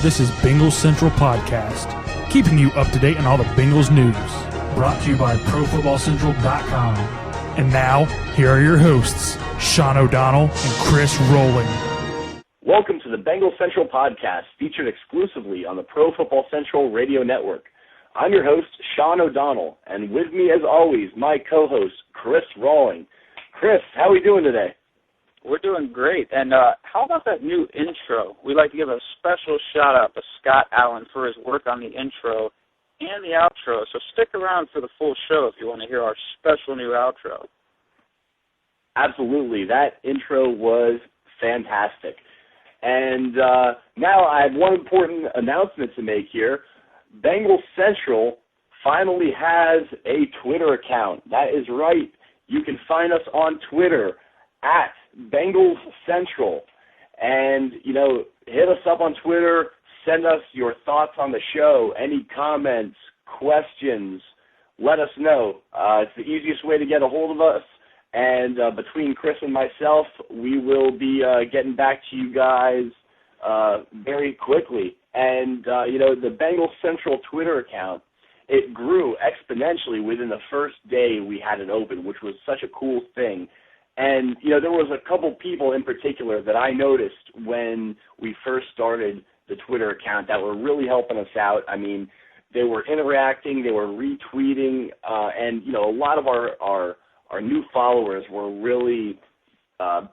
This is Bengals Central Podcast, keeping you up to date on all the Bengals news. Brought to you by ProFootballCentral.com. And now, here are your hosts, Sean O'Donnell and Chris Rowling. Welcome to the Bengals Central Podcast, featured exclusively on the Pro Football Central Radio Network. I'm your host, Sean O'Donnell, and with me, as always, my co-host, Chris Rowling. Chris, how are we doing today? We're doing great. And how about that new intro? We'd like to give a special shout-out to Scott Allen for his work on the intro and the outro. So stick around for the full show if you want to hear our special new outro. Absolutely. That intro was fantastic. And now I have one important announcement to make here. Bengals Central finally has a Twitter account. That is right. You can find us on Twitter at Bengals Central. And, hit us up on Twitter. Send us your thoughts on the show, any comments, questions. Let us know. It's the easiest way to get a hold of us. And between Chris and myself, we will be getting back to you guys very quickly. And, the Bengals Central Twitter account, it grew exponentially within the first day we had it open, which was such a cool thing. And, there was a couple people in particular that I noticed when we first started the Twitter account that were really helping us out. I mean, they were interacting, they were retweeting, and, a lot of our new followers were really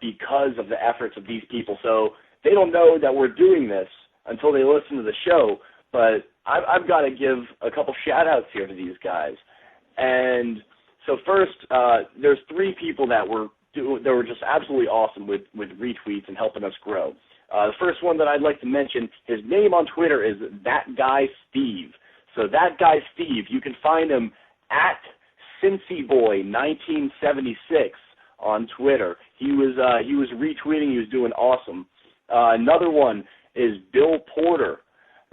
because of the efforts of these people. So they don't know that we're doing this until they listen to the show, but I've got to give a couple shout-outs here to these guys. And so first, there's three people that were just absolutely awesome with retweets and helping us grow. The first one that I'd like to mention, his name on Twitter is That Guy Steve. So That Guy Steve, you can find him at CincyBoy1976 on Twitter. He was retweeting. He was doing awesome. Another one is Bill Porter,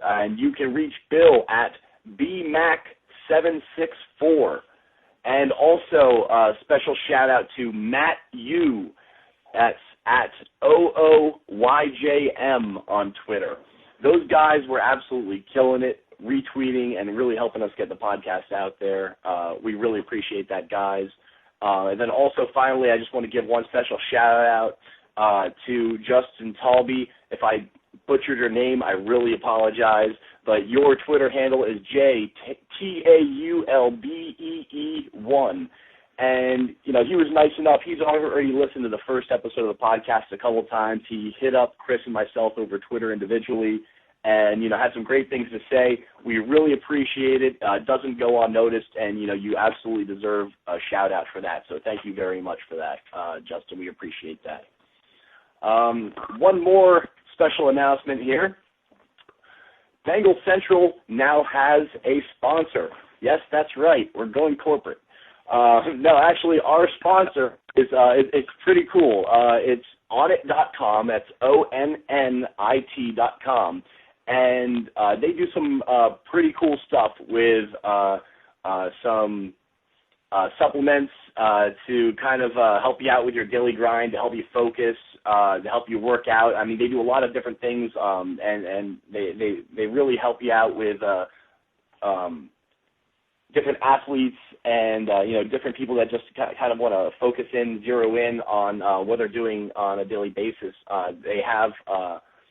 and you can reach Bill at BMac764. And also a special shout-out to Matt Yu at OOYJM on Twitter. Those guys were absolutely killing it, retweeting, and really helping us get the podcast out there. We really appreciate that, guys. And then also, finally, I just want to give one special shout-out to Justin Talby. If I butchered your name, I really apologize. But your Twitter handle is JTAULBEE1. And, he was nice enough. He's already listened to the first episode of the podcast a couple of times. He hit up Chris and myself over Twitter individually and, had some great things to say. We really appreciate it. It doesn't go unnoticed, and, you absolutely deserve a shout-out for that. So thank you very much for that, Justin. We appreciate that. One more special announcement here. Bengals Central now has a sponsor. Yes, that's right. We're going corporate. No, actually, our sponsor is it's pretty cool. It's Onnit.com. That's ONNIT.com. And they do some pretty cool stuff with some supplements to kind of help you out with your daily grind, to help you focus, to help you work out. I mean, they do a lot of different things, and they really help you out with different athletes and, different people that just kind of want to focus in, zero in on what they're doing on a daily basis. They have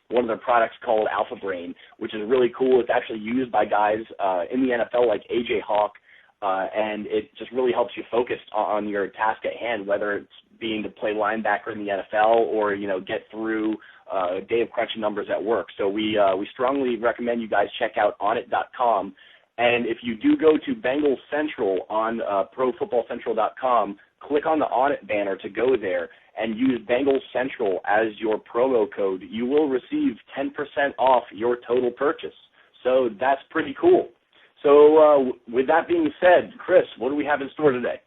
one of their products called Alpha Brain, which is really cool. It's actually used by guys in the NFL like A.J. Hawk, and it just really helps you focus on your task at hand, whether it's being to play linebacker in the NFL or, get through a day of crunching numbers at work. So we strongly recommend you guys check out Onnit.com. And if you do go to Bengals Central on ProFootballCentral.com, click on the Onnit banner to go there and use Bengals Central as your promo code. You will receive 10% off your total purchase. So that's pretty cool. So with that being said, Chris, what do we have in store today?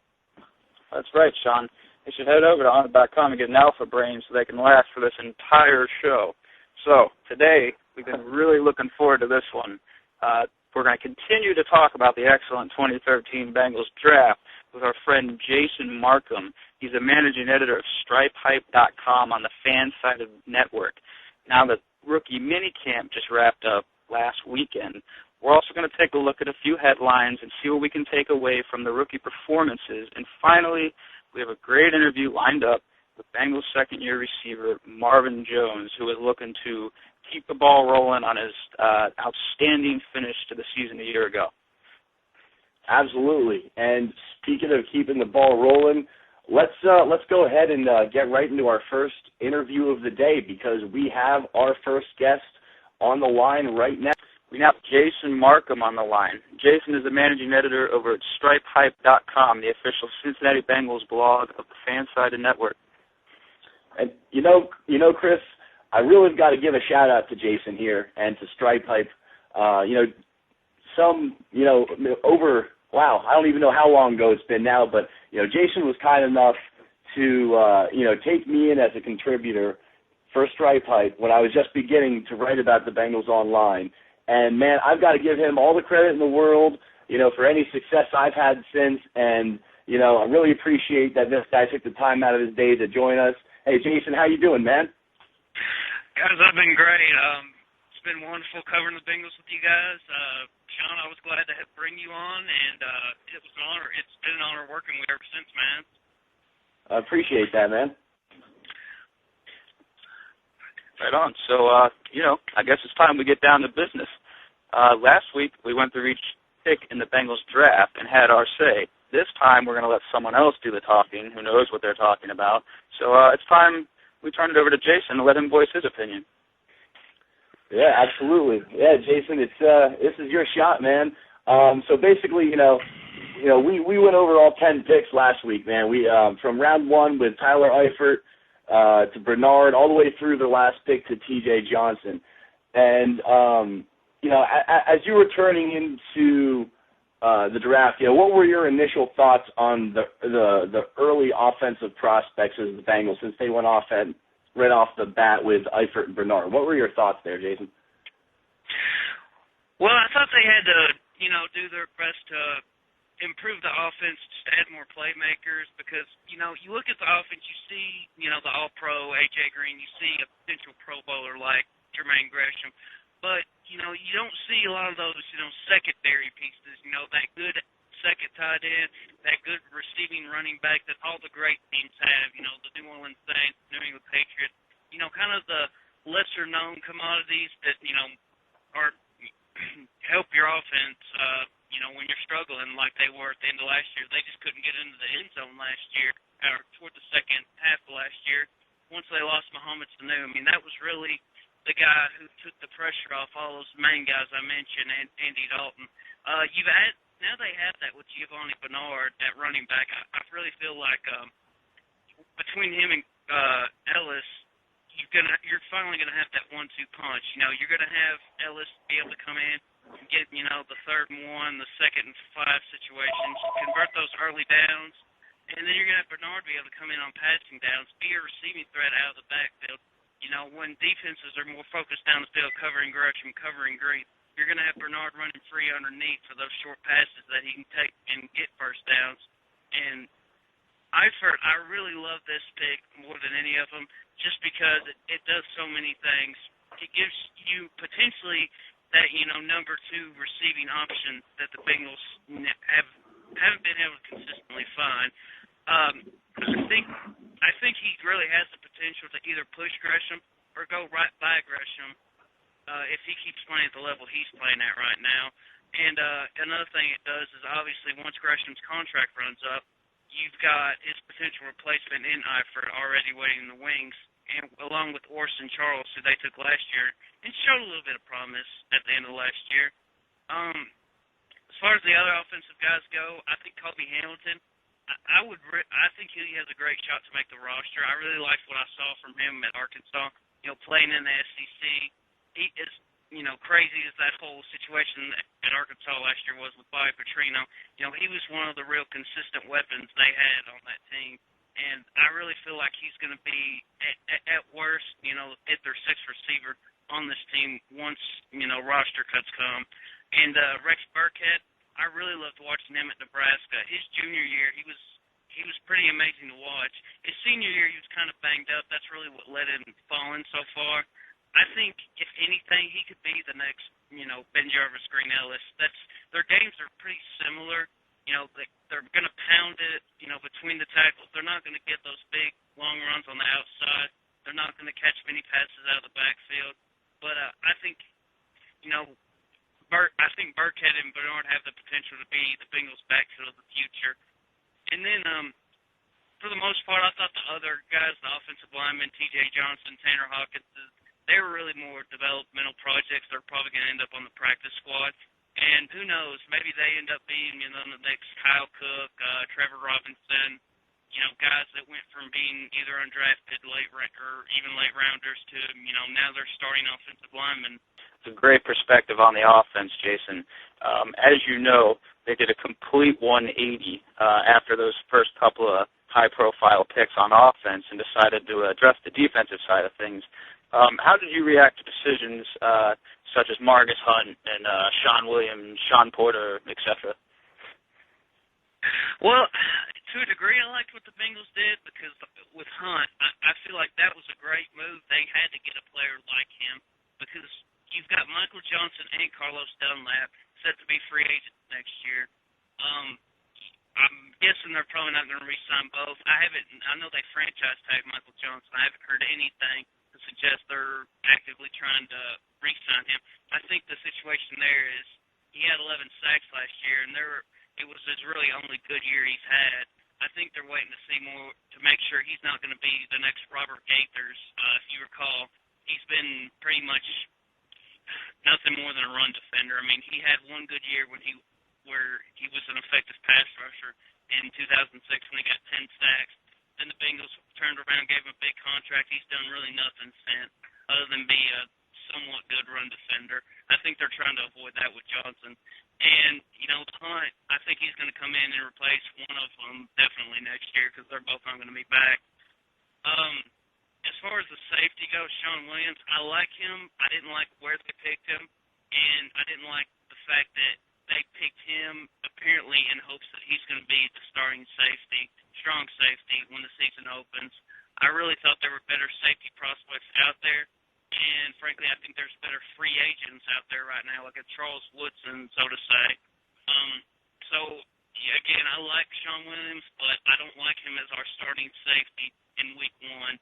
That's right, Sean. They should head over to Onnit.com and get an Alpha Brain so they can last for this entire show. So today, we've been really looking forward to this one. We're going to continue to talk about the excellent 2013 Bengals draft with our friend Jason Marcum. He's a managing editor of StripeHype.com on the Fansided Network. Now that rookie minicamp just wrapped up last weekend. We're also going to take a look at a few headlines and see what we can take away from the rookie performances. And finally, we have a great interview lined up with Bengals second-year receiver Marvin Jones, who is looking to keep the ball rolling on his outstanding finish to the season a year ago. Absolutely. And speaking of keeping the ball rolling, let's go ahead and get right into our first interview of the day, because we have our first guest on the line right now. We now have Jason Marcum on the line. Jason is the managing editor over at StripeHype.com, the official Cincinnati Bengals blog of the Fansided Network. And you know, Chris, I really got to give a shout out to Jason here and to Stripe Hype. I don't even know how long ago it's been now, but Jason was kind enough to take me in as a contributor for Stripe Hype when I was just beginning to write about the Bengals online. And man, I've got to give him all the credit in the world, for any success I've had since. And I really appreciate that this guy took the time out of his day to join us. Hey, Jason, how you doing, man? Guys, I've been great. It's been wonderful covering the Bengals with you guys. Sean, I was glad to bring you on, and it was an honor. It's been an honor working with you ever since, man. I appreciate that, man. Right on. So, I guess it's time we get down to business. Last week, we went through each pick in the Bengals draft and had our say. This time, we're going to let someone else do the talking who knows what they're talking about. So it's time we turn it over to Jason and let him voice his opinion. Yeah, absolutely. Yeah, Jason, this is your shot, man. So basically, we went over all 10 picks last week, man. We from round one with Tyler Eifert to Bernard, all the way through the last pick to T.J. Johnson. And as you were turning into the draft, what were your initial thoughts on the early offensive prospects as the Bengals, since they went off right off the bat with Eifert and Bernard? What were your thoughts there, Jason? Well, I thought they had to, do their best to improve the offense, just add more playmakers, because, you look at the offense, you see, the All-Pro, A.J. Green, you see a potential Pro Bowler like Jermaine Gresham, but, you don't see a lot of those, secondary pieces, that good second tight end, that good receiving running back that all the great teams have, the New Orleans Saints, New England Patriots, kind of the lesser-known commodities that, are help your offense, when you're struggling like they were at the end of last year. They just couldn't get into the end zone last year, or toward the second half of last year, once they lost Mohamed Sanu. I mean, that was really the guy who took the pressure off all those main guys I mentioned, and Andy Dalton. Now they have that with Giovanni Bernard at running back. I really feel like between him and Ellis, you're finally gonna have that 1-2 punch. You're gonna have Ellis be able to come in and get the third and 1, the second and 5 situations, convert those early downs, and then you're gonna have Bernard be able to come in on passing downs, be a receiving threat out of the backfield. When defenses are more focused down the field, covering Gresham, covering Green, you're going to have Bernard running free underneath for those short passes that he can take and get first downs. And Eifert, I really love this pick more than any of them, just because it does so many things. It gives you potentially that, number 2 receiving option that the Bengals haven't been able to consistently find. I think he really has the potential to either push Gresham or go right by Gresham if he keeps playing at the level he's playing at right now. And another thing it does is, obviously, once Gresham's contract runs up, you've got his potential replacement in Eifert already waiting in the wings, and along with Orson Charles, who they took last year, and showed a little bit of promise at the end of last year. As far as the other offensive guys go, I think Kobe Hamilton, I think he has a great shot to make the roster. I really liked what I saw from him at Arkansas, playing in the SEC. He is, crazy as that whole situation at Arkansas last year was with Bobby Petrino. He was one of the real consistent weapons they had on that team. And I really feel like he's going to be, at worst, at their 6th receiver on this team once, roster cuts come. And Rex Burkhead, I really loved watching him at Nebraska. His junior year, he was pretty amazing to watch. His senior year, he was kind of banged up. That's really what led him falling so far. I think if anything, he could be the next, Ben Jarvis, Green Ellis. Their games are pretty similar. They're going to pound it, between the tackles. They're not going to get those big long runs on the outside. They're not going to catch many passes out of the backfield. But I think, Burkhead and Bernard have the potential to be the Bengals' backfield of the future. And then, for the most part, I thought the other guys, the offensive linemen, T.J. Johnson, Tanner Hawkins, they were really more developmental projects. They're probably going to end up on the practice squad. And who knows, maybe they end up being, the next Kyle Cook, Trevor Robinson, guys that went from being either undrafted late rounders to, now they're starting offensive linemen. It's a great perspective on the offense, Jason. As you know, they did a complete 180 after those first couple of high-profile picks on offense and decided to address the defensive side of things. How did you react to decisions such as Marcus Hunt and Sean Williams, Sean Porter, etc.? Well, to a degree, I liked what the Bengals did because with Hunt, I feel like that was a great move. They had to get a player like him because you've got Michael Johnson and Carlos Dunlap set to be free agents next year. I'm guessing they're probably not going to re-sign both. I know they franchise tagged Michael Johnson. I haven't heard anything to suggest they're actively trying to re-sign him. I think the situation there is he had 11 sacks last year, and it was his really only good year he's had. I think they're waiting to see more to make sure he's not going to be the next Robert Gaithers. If you recall, he's been pretty much nothing more than a run defender. I mean, he had one good year where he was an effective pass rusher in 2006 when he got 10 sacks. Then the Bengals turned around, gave him a big contract. He's done really nothing since, other than be a somewhat good run defender. I think they're trying to avoid that with Johnson. And, Hunt, I think he's going to come in and replace one of them definitely next year because they're both not going to be back. As far as the safety goes, Sean Williams, I like him. I didn't like where they picked him, and I didn't like the fact that they picked him apparently in hopes that he's going to be the starting safety, strong safety, when the season opens. I really thought there were better safety prospects out there. And, frankly, I think there's better free agents out there right now, like a Charles Woodson, so to say. Again, I like Sean Williams, but I don't like him as our starting safety in Week 1.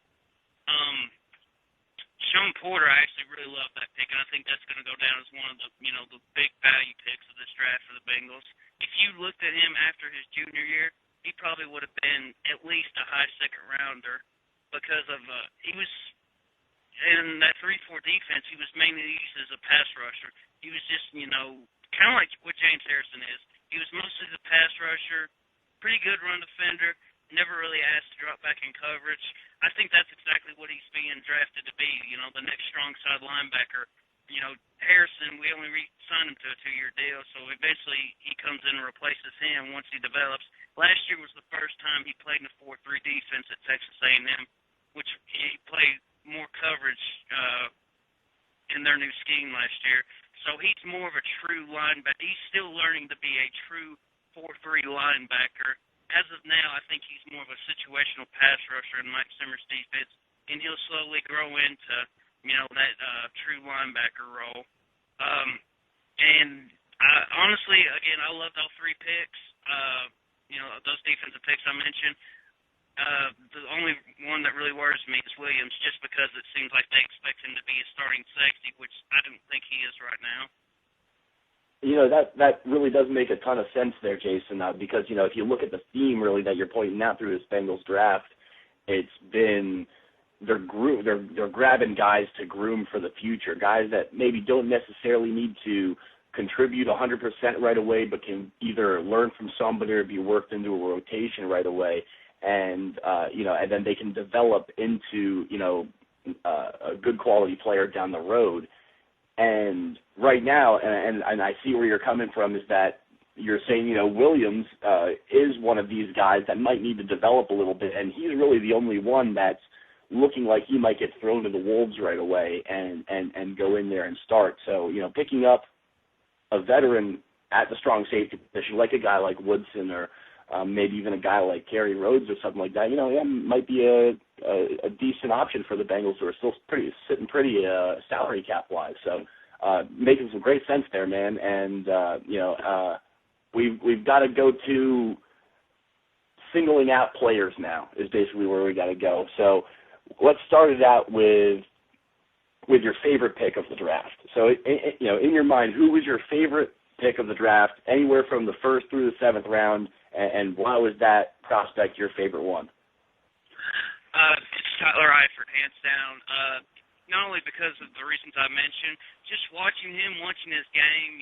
Sean Porter, I actually really love that pick, and I think that's going to go down as one of the, the big value picks of this draft for the Bengals. If you looked at him after his junior year, he probably would have been at least a high second-rounder because of he was – in that 3-4 defense, he was mainly used as a pass rusher. He was just, kind of like what James Harrison is. He was mostly the pass rusher, pretty good run defender, never really asked to drop back in coverage. I think that's exactly what he's being drafted to be, the next strong side linebacker. Harrison, we only signed him to a 2-year deal, so eventually he comes in and replaces him once he develops. Last year was the first time he played in a 4-3 defense at Texas A&M, which he played more coverage in their new scheme last year. So he's more of a true linebacker. He's still learning to be a true 4-3 linebacker. As of now, I think he's more of a situational pass rusher in Mike Zimmer's defense, and he'll slowly grow into, that true linebacker role. Honestly, again, I loved all 3 picks, those defensive picks I mentioned. The only one that really worries me is Williams, just because it seems like they expect him to be a starting safety, which I don't think he is right now. That really does make a ton of sense there, Jason, because, if you look at the theme, really, that you're pointing out through this Bengals draft, it's been they're grabbing guys to groom for the future, guys that maybe don't necessarily need to contribute 100% right away, but can either learn from somebody or be worked into a rotation right away. And and then they can develop into, a good quality player down the road. And right now, and I see where you're coming from, is that you're saying, Williams is one of these guys that might need to develop a little bit, and he's really the only one that's looking like he might get thrown to the wolves right away and go in there and start. So, picking up a veteran at the strong safety position, like a guy like Woodson or maybe even a guy like Kerry Rhodes or something like that, that might be a decent option for the Bengals, who are still sitting pretty salary cap wise. So making some great sense there, man. And we've got to go to singling out players now is basically where we got to go. So let's start it out with your favorite pick of the draft. So in your mind, who was your favorite pick of the draft, anywhere from the first through the seventh round, and why was that prospect your favorite one? It's Tyler Eifert, hands down. Not only because of the reasons I mentioned, just watching his game,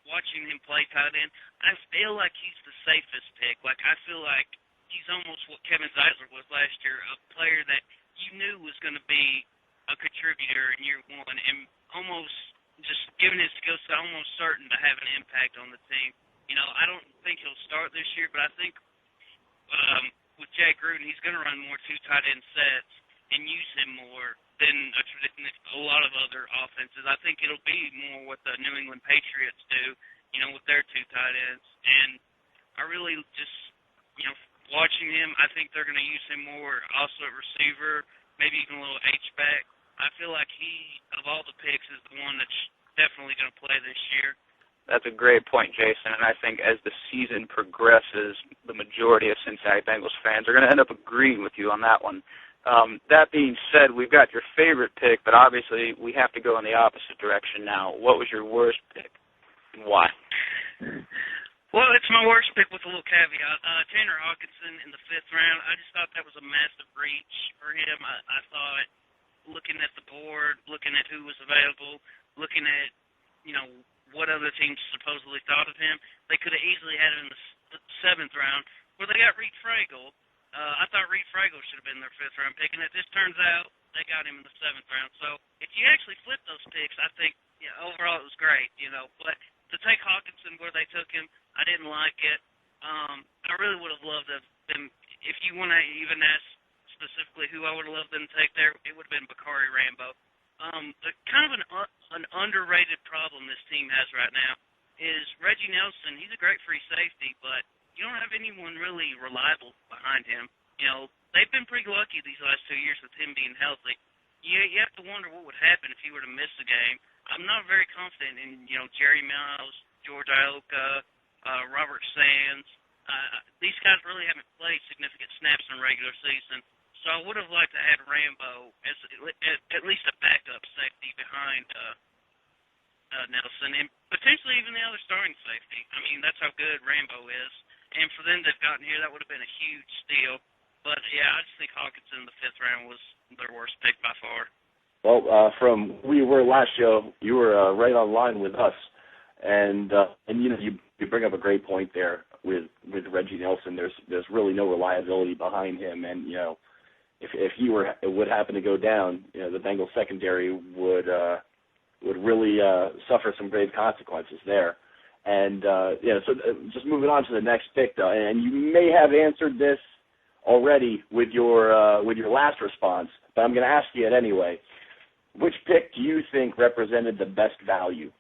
watching him play tight end, I feel like he's the safest pick. Like, I feel like he's almost what Kevin Zeitler was last year, a player that you knew was going to be a contributor in year one, and almost just given his skill set, almost certain to have an impact on the team. I don't think he'll start this year, but I think with Jay Gruden, he's going to run more two tight end sets and use him more than a lot of other offenses. I think it'll be more what the New England Patriots do, with their two tight ends. And I really just, watching him, I think they're going to use him more also at receiver, maybe even a little H-back. I feel like he, of all the picks, is the one that's definitely going to play this year. That's a great point, Jason, and I think as the season progresses, the majority of Cincinnati Bengals fans are going to end up agreeing with you on that one. That being said, we've got your favorite pick, but obviously we have to go in the opposite direction now. What was your worst pick, and why? Well, it's my worst pick with a little caveat. Tanner Hawkinson in the 5th round, I just thought that was a massive reach for him. I thought, looking at the board, looking at who was available, looking at, what other teams supposedly thought of him, they could have easily had him in the 7th round, where they got Reed Fragel. I thought Reed Fragel should have been their 5th round pick, and it just turns out they got him in the 7th round. So if you actually flip those picks, I think overall it was great, But to take Hawkinson where they took him, I didn't like it. I really would have loved them. If you want to even ask specifically who I would have loved them to take there, it would have been Bakari Rambo. The kind of an underrated problem this team has right now is Reggie Nelson. He's a great free safety, but you don't have anyone really reliable behind him. They've been pretty lucky these last 2 years with him being healthy. You have to wonder what would happen if he were to miss a game. I'm not very confident in, Jerry Miles, George Ioka, Robert Sands. These guys really haven't played significant snaps in the regular season. So I would have liked to have Rambo as at least a backup safety behind Nelson, and potentially even the other starting safety. I mean, that's how good Rambo is. And for them to have gotten here, that would have been a huge steal. But, yeah, I just think Hawkinson in the 5th round was their worst pick by far. Well, from we were last show, you were right on line with us. And you bring up a great point there with Reggie Nelson. There's really no reliability behind him. And, if he would happen to go down, the Bengals secondary would really suffer some grave consequences there. And so just moving on to the next pick, though, and you may have answered this already with your last response, but I'm going to ask you it anyway. Which pick do you think represented the best value?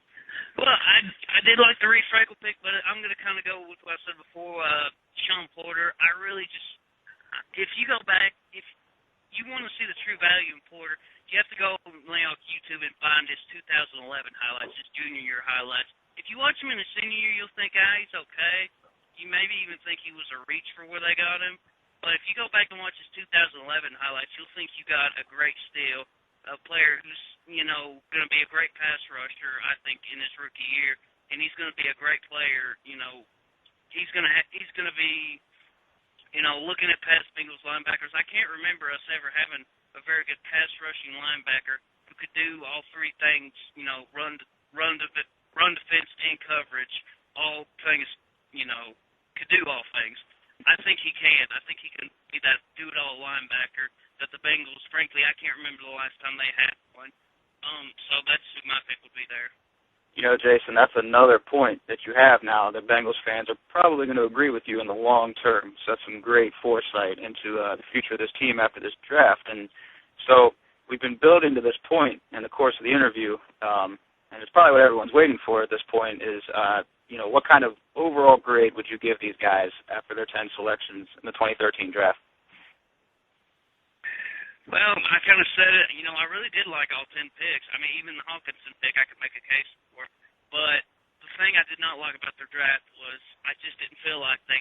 Well, I did like the Reed Fragel pick, but I'm going to kind of go with what I said before, Sean Porter. I really just, if you go back, if you want to see the true value in Porter, you have to go lay off YouTube and find his 2011 highlights, his junior year highlights. If you watch him in his senior year, you'll think, he's okay. You maybe even think he was a reach for where they got him. But if you go back and watch his 2011 highlights, you'll think you got a great steal, a player who's, going to be a great pass rusher, I think, in his rookie year. And he's going to be a great player. He's going to be, looking at past Bengals linebackers. I can't remember us ever having a very good pass rushing linebacker who could do all three things, run defense and coverage, all things, could do all things. I think he can. I think he can be that do-it-all linebacker that the Bengals, frankly, I can't remember the last time they had one. So that's who my pick would be there. Jason, that's another point that you have now that Bengals fans are probably going to agree with you in the long term. So that's some great foresight into the future of this team after this draft. And so we've been building to this point in the course of the interview, and it's probably what everyone's waiting for at this point is what kind of overall grade would you give these guys after their 10 selections in the 2013 draft? Well, I kind of said it. I really did like all 10 picks. I mean, even the Hawkinson pick I could make a case for. But the thing I did not like about their draft was I just didn't feel like they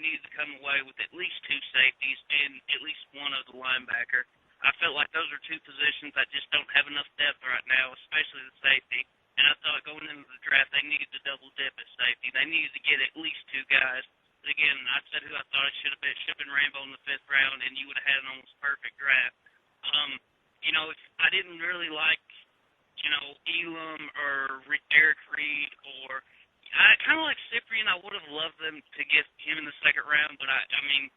needed to come away with at least 2 safeties and at least one of the linebacker. I felt like those are 2 positions that just don't have enough depth right now, especially the safety. And I thought going into the draft they needed to double dip at safety. They needed to get at least 2 guys. But again, I said who I thought it should have been Rambo in the 5th round, and you would have had an almost perfect draft. I didn't really like, Elam or Eric Reed, or I kind of like Cyprian. I would have loved them to get him in the 2nd round, but I mean,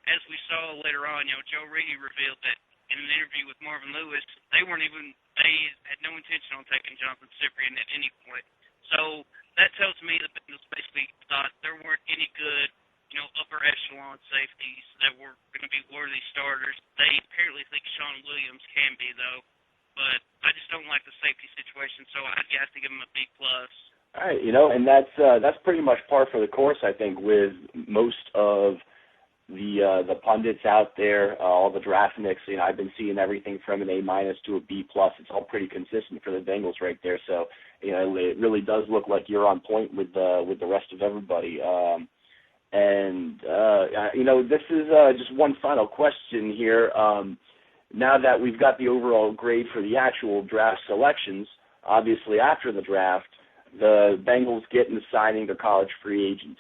as we saw later on, Joe Reedy revealed that in an interview with Marvin Lewis, they had no intention on taking Jonathan Cyprian at any point. So that tells me the Bengals basically thought there weren't any good, upper echelon safeties that were going to be worthy starters. They apparently think Sean Williams can be, though, but I just don't like the safety situation, so I'd have to give him a B+. All right, and that's pretty much par for the course, I think, with most of the pundits out there, all the draft nicks. I've been seeing everything from an A- to a B+. It's all pretty consistent for the Bengals right there. So, it really does look like you're on point with the rest of everybody. This is just one final question here. Now that we've got the overall grade for the actual draft selections, obviously after the draft, the Bengals get into signing their college free agents.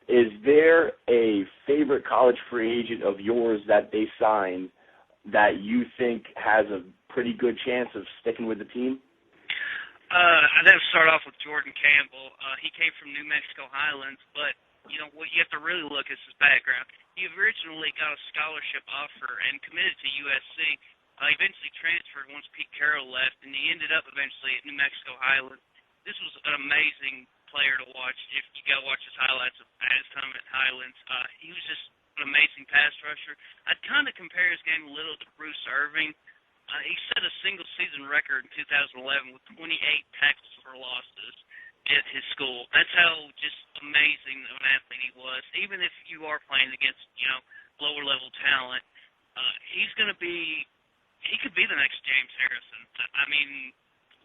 Is there a favorite college free agent of yours that they signed that you think has a pretty good chance of sticking with the team? I'd have to start off with Jordan Campbell. He came from New Mexico Highlands, but what you have to really look is his background. He originally got a scholarship offer and committed to USC. Eventually transferred once Pete Carroll left, and he ended up eventually at New Mexico Highlands. This was an amazing player to watch. If you go watch his highlights of his time at Highlands, he was just an amazing pass rusher. I'd kind of compare his game a little to Bruce Irving. He set a single-season record in 2011 with 28 tackles for losses at his school. That's how just amazing of an athlete he was. Even if you are playing against, lower-level talent, he could be the next James Harrison. I mean,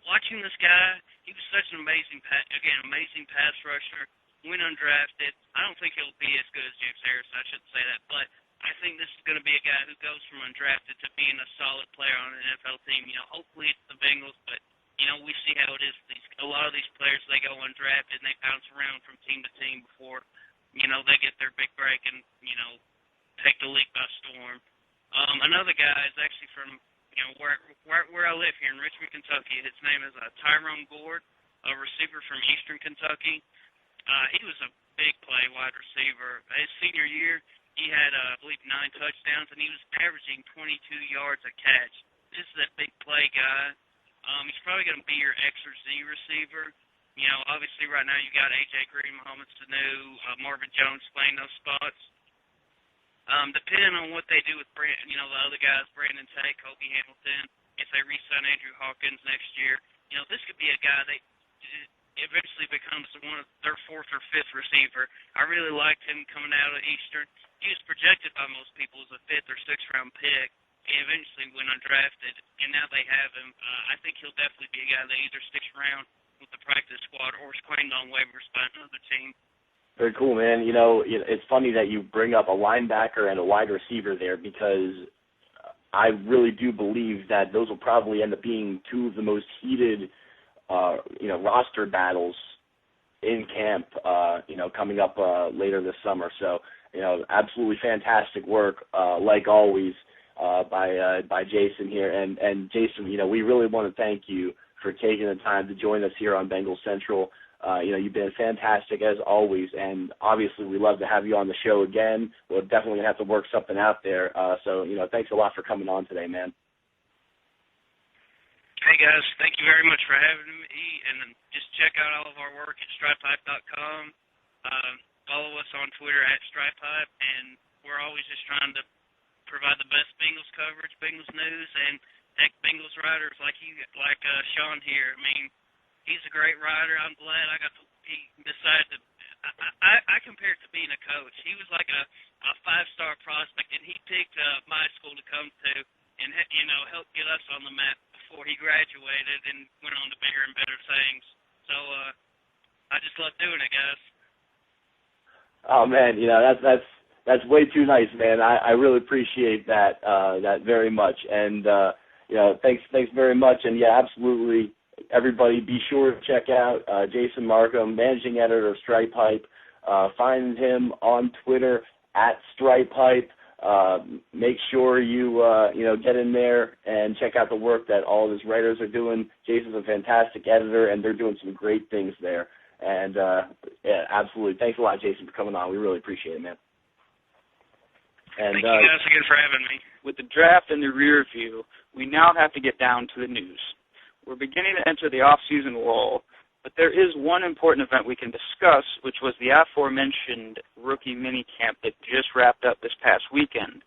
watching this guy, he was such an amazing pass rusher, went undrafted. I don't think he'll be as good as James Harrison. I shouldn't say that, but I think this is going to be a guy who goes from undrafted to being a solid player on an NFL team. Hopefully it's the Bengals, but we see how it is. A lot of these players, they go undrafted and they bounce around from team to team before, they get their big break and, take the league by storm. Another guy is actually from, where I live here in Richmond, Kentucky. His name is Tyrone Gord, a receiver from Eastern Kentucky. He was a big play wide receiver. His senior year, he had, I believe, 9 touchdowns, and he was averaging 22 yards a catch. This is that big play guy. He's probably going to be your X or Z receiver. Obviously right now you got A.J. Green, Mohamed Sanu, Marvin Jones playing those spots. Depending on what they do with the other guys, Brandon Tate, Kobe Hamilton, if they re-sign Andrew Hawkins next year, this could be a guy that eventually becomes one of their 4th or 5th receiver. I really liked him coming out of Eastern. He was projected by most people as a 5th or 6th round pick. He eventually went undrafted, and now they have him. I think he'll definitely be a guy that either sticks around with the practice squad or is claimed on waivers by another team. Very cool, man. It's funny that you bring up a linebacker and a wide receiver there because I really do believe that those will probably end up being 2 of the most heated, roster battles in camp, coming up later this summer. So, absolutely fantastic work, like always, by Jason here. And Jason, we really want to thank you for taking the time to join us here on Bengals Central. You've been fantastic as always, and obviously we love to have you on the show again. We'll definitely have to work something out there. So, thanks a lot for coming on today, man. Hey, guys, thank you very much for having me, and just check out all of our work at stripehype.com. Follow us on Twitter at stripehype, and we're always just trying to provide the best Bengals coverage, Bengals news, and heck, Bengals writers like Sean here. I mean, he's a great writer. I'm glad I got to he decided to. I compare it to being a coach. He was like a 5-star prospect, and he picked my school to come to and, help get us on the map before he graduated and went on to bigger and better things. So I just love doing it, guys. Oh man, that's way too nice, man. I really appreciate that very much, and thanks very much. And yeah, absolutely. Everybody, be sure to check out Jason Marcum, managing editor of Stripe Hype. Find him on Twitter at Stripe Hype. Make sure you get in there and check out the work that all of his writers are doing. Jason's a fantastic editor, and they're doing some great things there. And yeah, absolutely. Thanks a lot, Jason, for coming on. We really appreciate it, man. And, thank you guys again for having me. With the draft in the rear view, we now have to get down to the news. We're beginning to enter the off-season lull, but there is one important event we can discuss, which was the aforementioned rookie minicamp that just wrapped up this past weekend.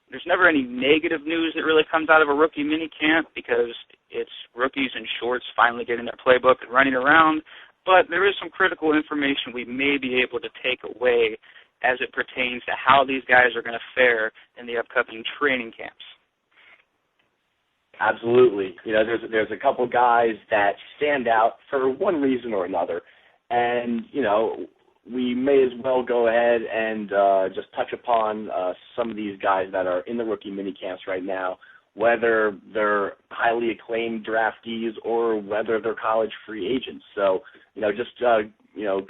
There's never any negative news that really comes out of a rookie minicamp because it's rookies in shorts finally getting their playbook and running around, but there is some critical information we may be able to take away as it pertains to how these guys are going to fare in the upcoming training camps. Absolutely. There's a couple guys that stand out for one reason or another. And, we may as well go ahead and just touch upon some of these guys that are in the rookie minicamps right now, whether they're highly acclaimed draftees or whether they're college free agents. So,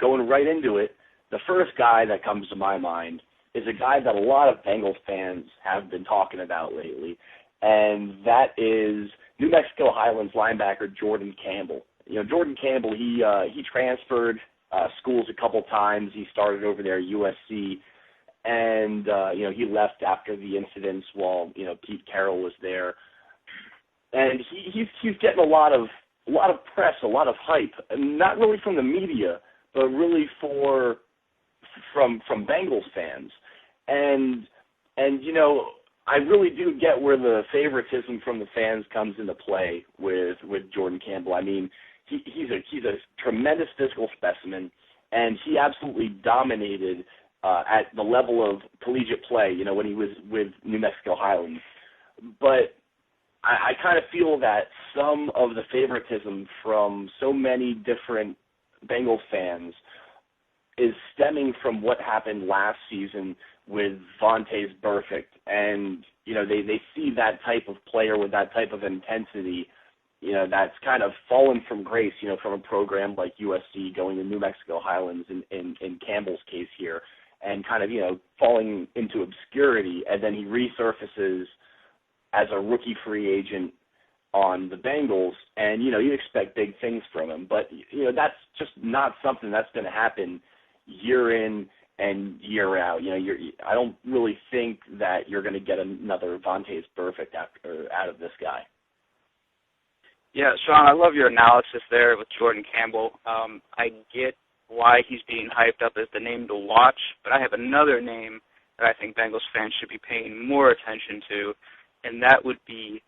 going right into it, the first guy that comes to my mind is a guy that a lot of Bengals fans have been talking about lately, and that is New Mexico Highlands linebacker Jordan Campbell. Jordan Campbell, he transferred schools a couple times. He started over there at USC, and he left after the incidents while Pete Carroll was there. And he's getting a lot of press, a lot of hype, and not really from the media, but really from Bengals fans. And I really do get where the favoritism from the fans comes into play with Jordan Campbell. I mean, he's a tremendous physical specimen, and he absolutely dominated at the level of collegiate play, when he was with New Mexico Highlands. But I kind of feel that some of the favoritism from so many different Bengals fans is stemming from what happened last season with Vontaze Burfict. And, they see that type of player with that type of intensity, that's kind of fallen from grace, from a program like USC going to New Mexico Highlands in Campbell's case here, and kind of, falling into obscurity. And then he resurfaces as a rookie free agent on the Bengals, and, you expect big things from him. But, that's just not something that's going to happen year in and year out. I don't really think that you're going to get another Vontaze Burfict out of this guy. Yeah, Sean, I love your analysis there with Jordan Campbell. I get why he's being hyped up as the name to watch, but I have another name that I think Bengals fans should be paying more attention to, and that would be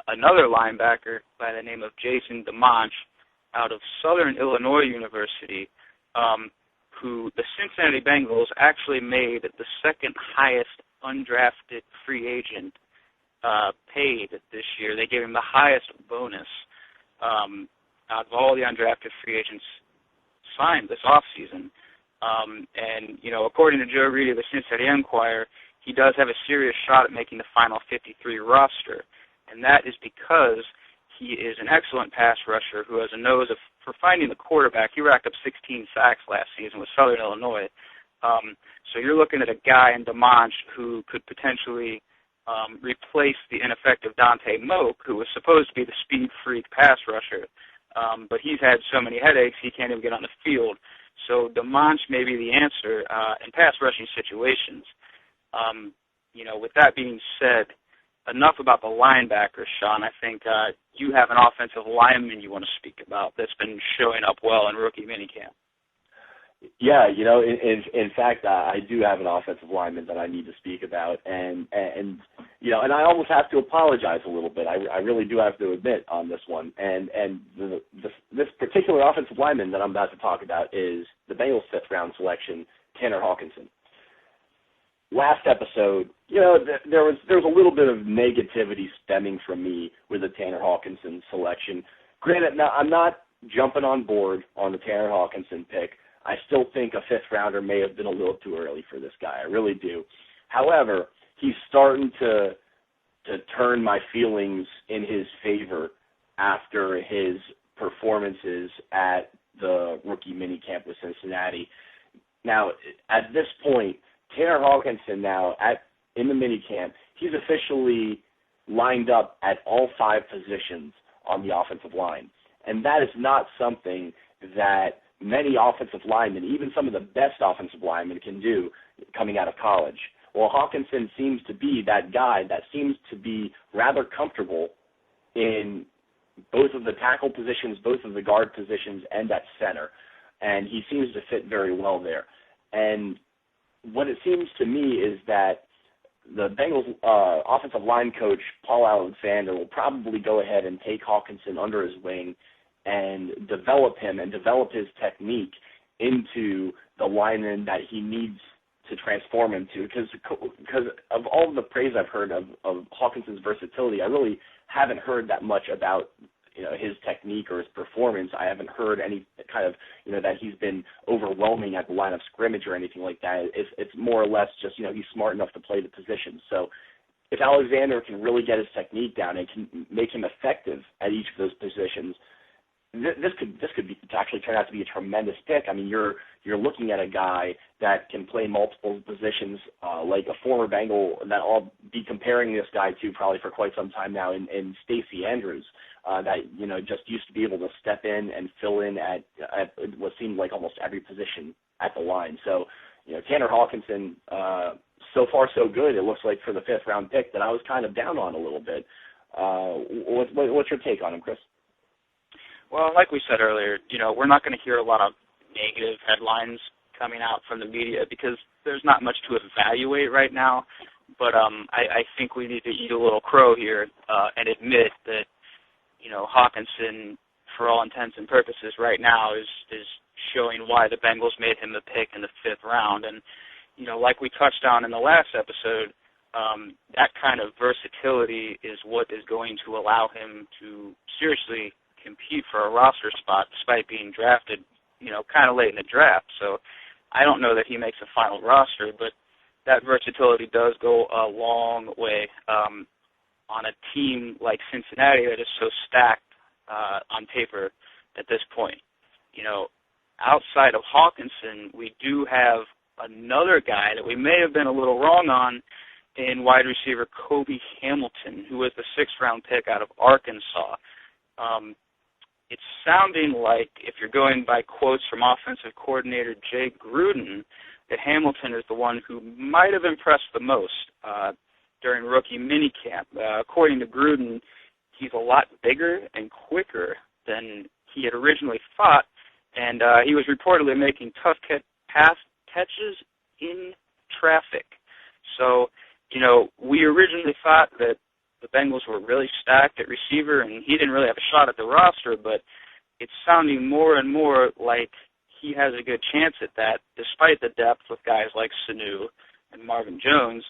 another linebacker by the name of Jason DeMonch out of Southern Illinois University, who the Cincinnati Bengals actually made the second highest undrafted free agent paid this year. They gave him the highest bonus out of all the undrafted free agents signed this offseason. And, according to Joe Reedy of the Cincinnati Enquirer, he does have a serious shot at making the final 53 roster, and that is because he is an excellent pass rusher who has a nose for finding the quarterback. He racked up 16 sacks last season with Southern Illinois. So you're looking at a guy in DeMonch who could potentially replace the ineffective Dante Moak, who was supposed to be the speed freak pass rusher. But he's had so many headaches he can't even get on the field. So DeMonch may be the answer in pass rushing situations. With that being said, enough about the linebackers, Sean. I think you have an offensive lineman you want to speak about that's been showing up well in rookie minicamp. Yeah, in fact, I do have an offensive lineman that I need to speak about, and and I almost have to apologize a little bit. I really do have to admit on this one, and this particular offensive lineman that I'm about to talk about is the Bengals' 5th round selection, Tanner Hawkinson. Last episode, there was a little bit of negativity stemming from me with the Tanner Hawkinson selection. Granted, now I'm not jumping on board on the Tanner Hawkinson pick. I still think a 5th rounder may have been a little too early for this guy. I really do. However, he's starting to turn my feelings in his favor after his performances at the rookie minicamp with Cincinnati. Now, at this point, Tanner Hawkinson now in the minicamp, he's officially lined up at all 5 positions on the offensive line. And that is not something that many offensive linemen, even some of the best offensive linemen, can do coming out of college. Well, Hawkinson seems to be that guy that seems to be rather comfortable in both of the tackle positions, both of the guard positions, and at center. And he seems to fit very well there. And what it seems to me is that the Bengals offensive line coach, Paul Alexander, will probably go ahead and take Hawkinson under his wing and develop him and develop his technique into the lineman that he needs to transform him to. Because of all of the praise I've heard of Hawkinson's versatility, I really haven't heard that much about his technique or his performance. I haven't heard any kind of that he's been overwhelming at the line of scrimmage or anything like that. It's more or less just he's smart enough to play the position. So if Alexander can really get his technique down and can make him effective at each of those positions, this could actually turn out to be a tremendous pick. I mean, you're looking at a guy that can play multiple positions, like a former Bengal that I'll be comparing this guy to probably for quite some time now in Stacey Andrews, that just used to be able to step in and fill in at what seemed like almost every position at the line. So Tanner Hawkinson, so far so good. It looks like for the 5th round pick that I was kind of down on a little bit. What's your take on him, Chris? Well, like we said earlier, we're not going to hear a lot of negative headlines coming out from the media because there's not much to evaluate right now. But I think we need to eat a little crow here and admit that, Hawkinson, for all intents and purposes right now, is showing why the Bengals made him the pick in the 5th round. And, like we touched on in the last episode, that kind of versatility is what is going to allow him to seriously compete for a roster spot despite being drafted, kind of late in the draft. So I don't know that he makes a final roster, but that versatility does go a long way on a team like Cincinnati that is so stacked on paper at this point. Outside of Hawkinson, we do have another guy that we may have been a little wrong on in wide receiver Kobe Hamilton, who was the 6th round pick out of Arkansas. It's sounding like, if you're going by quotes from offensive coordinator Jay Gruden, that Hamilton is the one who might have impressed the most during rookie minicamp. According to Gruden, he's a lot bigger and quicker than he had originally thought, and he was reportedly making tough pass catches in traffic. So, we originally thought that the Bengals were really stacked at receiver, and he didn't really have a shot at the roster, but it's sounding more and more like he has a good chance at that, despite the depth with guys like Sanu and Marvin Jones.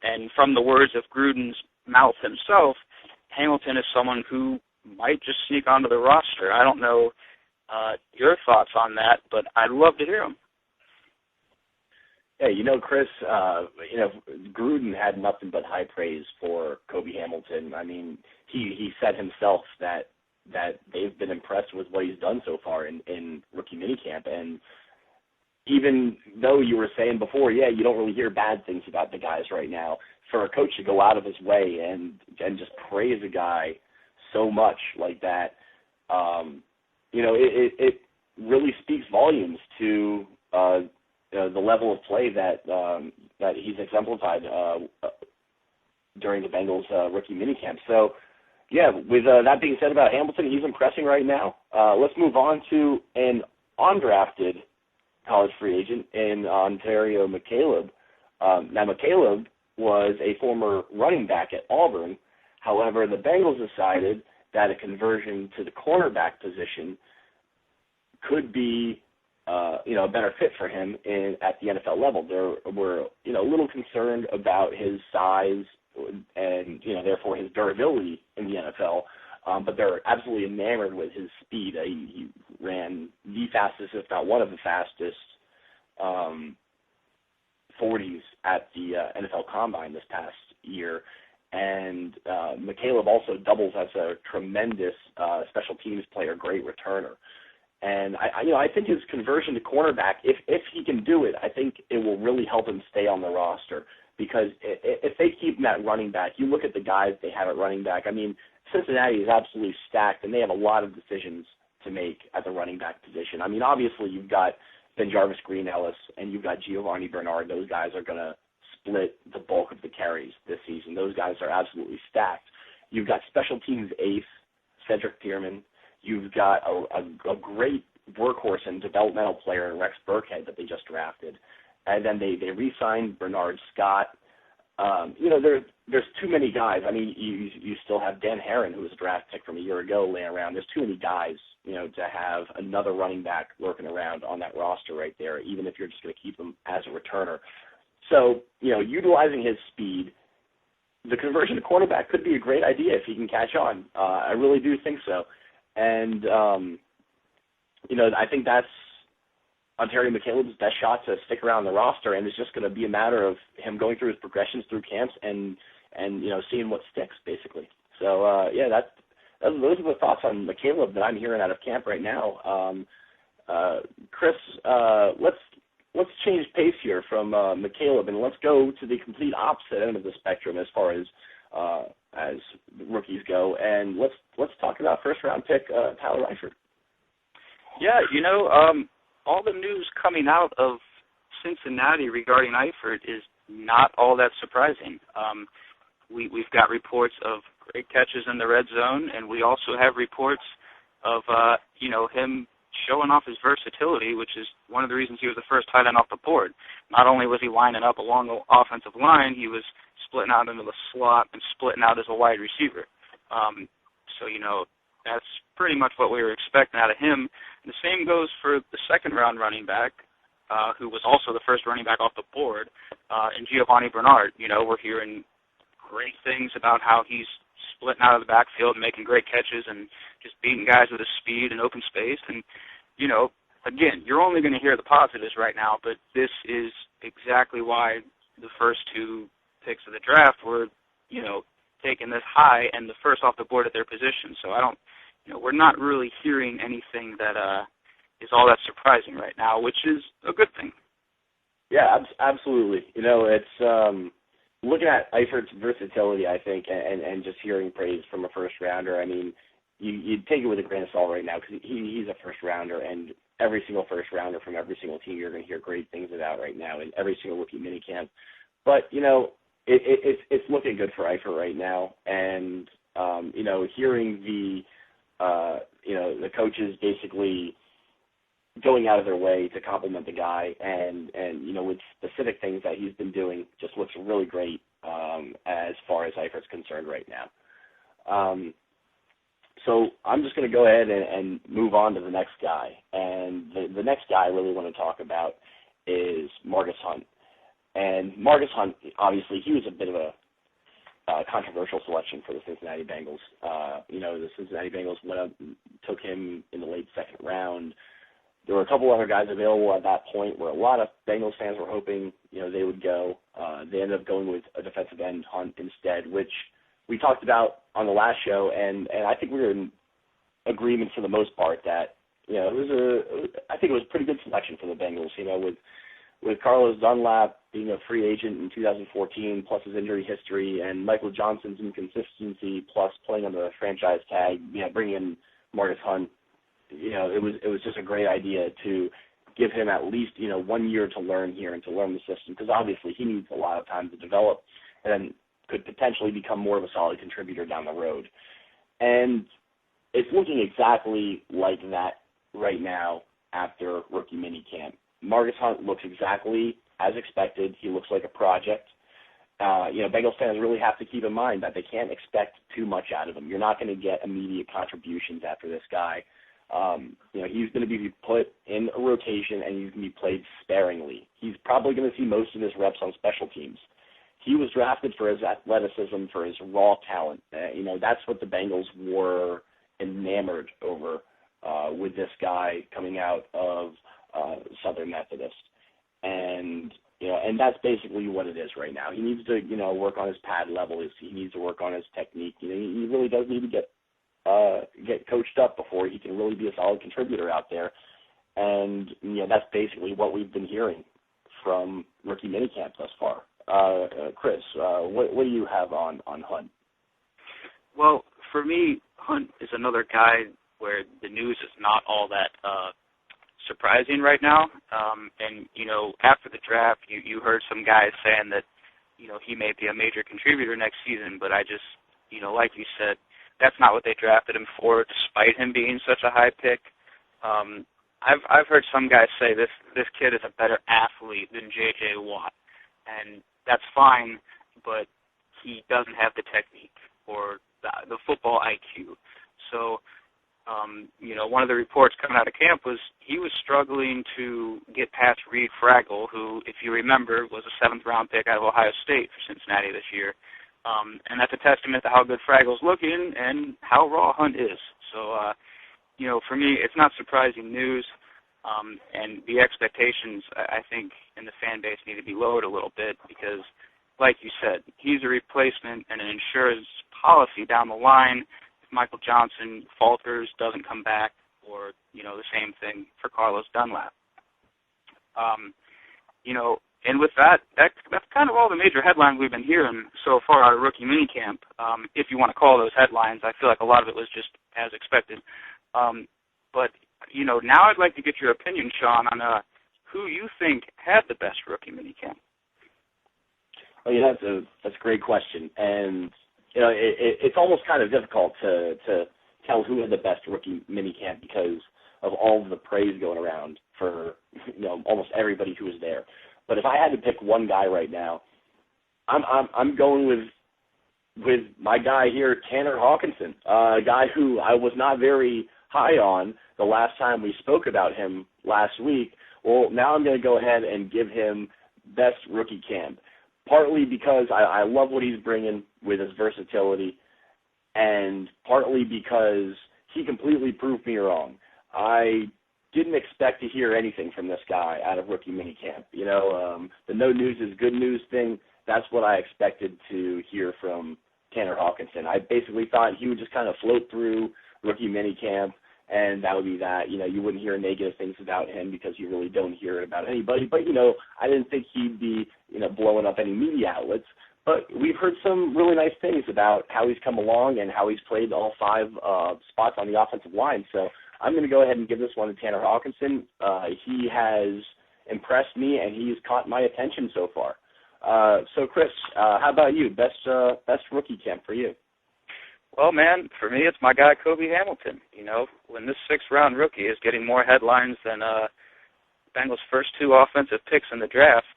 And from the words of Gruden's mouth himself, Hamilton is someone who might just sneak onto the roster. I don't know your thoughts on that, but I'd love to hear them. Yeah, Chris, Gruden had nothing but high praise for Kobe Hamilton. I mean, he said himself that they've been impressed with what he's done so far in rookie minicamp. And even though you were saying before, you don't really hear bad things about the guys right now, for a coach to go out of his way and just praise a guy so much like that, it really speaks volumes to the level of play that he's exemplified during the Bengals rookie minicamp. So, with that being said about Hamilton, he's impressing right now. Let's move on to an undrafted college free agent in Ontario McCaleb. Now, McCaleb was a former running back at Auburn. However, the Bengals decided that a conversion to the cornerback position could be, a better fit for him at the NFL level. They were, a little concerned about his size and, therefore his durability in the NFL. But they're absolutely enamored with his speed. He ran the fastest, if not one of the fastest, 40s at the NFL Combine this past year. And McCaleb also doubles as a tremendous special teams player, great returner. And I think his conversion to cornerback, if he can do it, I think it will really help him stay on the roster. Because if they keep him at running back, you look at the guys they have at running back. I mean, Cincinnati is absolutely stacked, and they have a lot of decisions to make at the running back position. I mean, obviously you've got Ben-Jarvis Green-Ellis and you've got Giovanni Bernard. Those guys are going to split the bulk of the carries this season. Those guys are absolutely stacked. You've got special teams ace, Cedric Tierman. You've got a great workhorse and developmental player in Rex Burkhead that they just drafted. And then they re-signed Bernard Scott. There's too many guys. I mean, you still have Dan Herron, who was a draft pick from a year ago, laying around. There's too many guys, to have another running back lurking around on that roster right there, even if you're just going to keep him as a returner. So, utilizing his speed, the conversion to cornerback could be a great idea if he can catch on. I really do think so. And, I think that's Ontario McCaleb's best shot to stick around the roster, and it's just going to be a matter of him going through his progressions through camps and seeing what sticks, basically. So, those are the thoughts on McCaleb that I'm hearing out of camp right now. Chris, let's change pace here from McCaleb, and let's go to the complete opposite end of the spectrum as far as rookies go, and let's talk about first-round pick Tyler Eifert. Yeah, all the news coming out of Cincinnati regarding Eifert is not all that surprising. We've got reports of great catches in the red zone, and we also have reports of, him showing off his versatility, which is one of the reasons he was the first tight end off the board. Not only was he lining up along the offensive line, he was splitting out into the slot and splitting out as a wide receiver. That's pretty much what we were expecting out of him. And the same goes for the second-round running back, who was also the first running back off the board, and Giovanni Bernard. We're hearing great things about how he's splitting out of the backfield and making great catches and just beating guys with his speed and open space. And, again, you're only going to hear the positives right now, but this is exactly why the first two picks of the draft were, taken this high and the first off the board at their position. So we're not really hearing anything that is all that surprising right now, which is a good thing. Yeah, absolutely. It's looking at Eifert's versatility, I think, and just hearing praise from a first-rounder. I mean, you take it with a grain of salt right now because he's a first-rounder, and every single first-rounder from every single team you're going to hear great things about right now in every single rookie minicamp. But, it's looking good for Eifert right now, and, hearing the coaches basically going out of their way to compliment the guy and with specific things that he's been doing just looks really great as far as Eifert's concerned right now. So I'm just going to go ahead and move on to the next guy. And the next guy I really want to talk about is Marcus Hunt. And Marcus Hunt, obviously, he was a bit of a controversial selection for the Cincinnati Bengals. The Cincinnati Bengals took him in the late second round. There were a couple other guys available at that point where a lot of Bengals fans were hoping, they would go. They ended up going with a defensive end, Hunt, instead, which we talked about on the last show, and I think we were in agreement for the most part that, I think it was a pretty good selection for the Bengals, with Carlos Dunlap being a free agent in 2014, plus his injury history, and Michael Johnson's inconsistency, plus playing under the franchise tag, bringing in Marcus Hunt, it was just a great idea to give him at least, 1 year to learn here and to learn the system, because obviously he needs a lot of time to develop and could potentially become more of a solid contributor down the road. And it's looking exactly like that right now after rookie minicamp. Marcus Hunt looks exactly as expected. He looks like a project. Bengals fans really have to keep in mind that they can't expect too much out of him. You're not going to get immediate contributions after this guy. He's going to be put in a rotation, and he's going to be played sparingly. He's probably going to see most of his reps on special teams. He was drafted for his athleticism, for his raw talent. That's what the Bengals were enamored over with this guy coming out of Southern Methodist. And that's basically what it is right now. He needs to, work on his pad level. He needs to work on his technique. He really does need to get coached up before he can really be a solid contributor out there. And, that's basically what we've been hearing from rookie minicamp thus far. Chris, what do you have on Hunt? Well, for me, Hunt is another guy where the news is not all that surprising right now. After the draft, you heard some guys saying that, he may be a major contributor next season, but I just, like you said, that's not what they drafted him for, despite him being such a high pick. I've heard some guys say this kid is a better athlete than J.J. Watt, and that's fine, but he doesn't have the technique or the football IQ. So, one of the reports coming out of camp was he was struggling to get past Reed Fraggle, who, if you remember, was a 7th-round pick out of Ohio State for Cincinnati this year. And that's a testament to how good Fraggle's looking and how raw Hunt is. So, for me, it's not surprising news. And the expectations, I think, in the fan base need to be lowered a little bit because, like you said, he's a replacement and an insurance policy down the line if Michael Johnson falters, doesn't come back, or, the same thing for Carlos Dunlap. And with that's kind of all the major headlines we've been hearing so far out of rookie minicamp. If you want to call those headlines, I feel like a lot of it was just as expected. But now I'd like to get your opinion, Sean, on who you think had the best rookie minicamp. Oh, yeah, that's a great question, and it's almost kind of difficult to tell who had the best rookie minicamp because of all of the praise going around for almost everybody who was there. But if I had to pick one guy right now, I'm going with my guy here, Tanner Hawkinson, a guy who I was not very high on the last time we spoke about him last week. Well, now I'm going to go ahead and give him best rookie camp, partly because I love what he's bringing with his versatility, and partly because he completely proved me wrong. I didn't expect to hear anything from this guy out of rookie minicamp. The no news is good news thing, that's what I expected to hear from Tanner Hawkinson. I basically thought he would just kind of float through rookie minicamp, and that would be that. You wouldn't hear negative things about him because you really don't hear it about anybody. But, I didn't think he'd be, blowing up any media outlets. But we've heard some really nice things about how he's come along and how he's played all 5 spots on the offensive line. So I'm going to go ahead and give this one to Tanner Hawkinson. He has impressed me, and he's caught my attention so far. So, Chris, how about you? Best rookie camp for you? Well, man, for me, it's my guy, Kobe Hamilton. When this 6th-round rookie is getting more headlines than Bengals' first 2 offensive picks in the draft,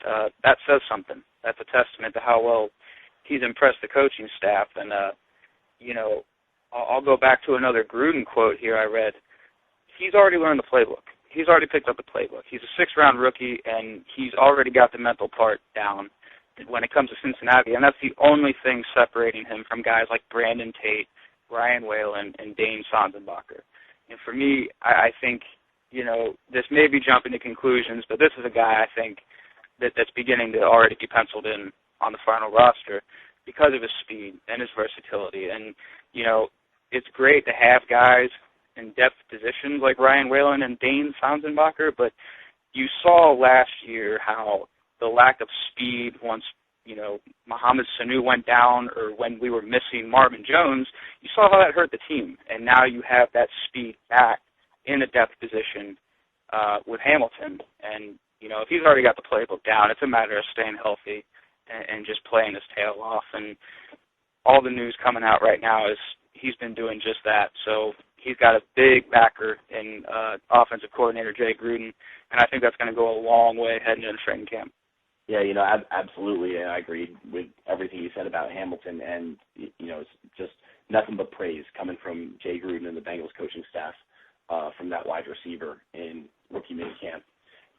that says something. That's a testament to how well he's impressed the coaching staff. And, I'll go back to another Gruden quote here I read. He's already learned the playbook. He's already picked up the playbook. He's a 6th-round rookie, and he's already got the mental part down when it comes to Cincinnati, and that's the only thing separating him from guys like Brandon Tate, Ryan Whalen, and Dane Sonsenbacher. And for me, I think, this may be jumping to conclusions, but this is a guy I think that's beginning to already be penciled in on the final roster because of his speed and his versatility. And, it's great to have guys in depth positions like Ryan Whalen and Dane Sonsenbacher, but you saw last year how the lack of speed once, Mohamed Sanu went down or when we were missing Marvin Jones, you saw how that hurt the team. And now you have that speed back in a depth position with Hamilton. And, if he's already got the playbook down, it's a matter of staying healthy and just playing his tail off. And all the news coming out right now is he's been doing just that. So he's got a big backer in offensive coordinator Jay Gruden, and I think that's going to go a long way heading into training camp. Yeah, absolutely, and I agree with everything you said about Hamilton, and, it's just nothing but praise coming from Jay Gruden and the Bengals coaching staff from that wide receiver in rookie minicamp.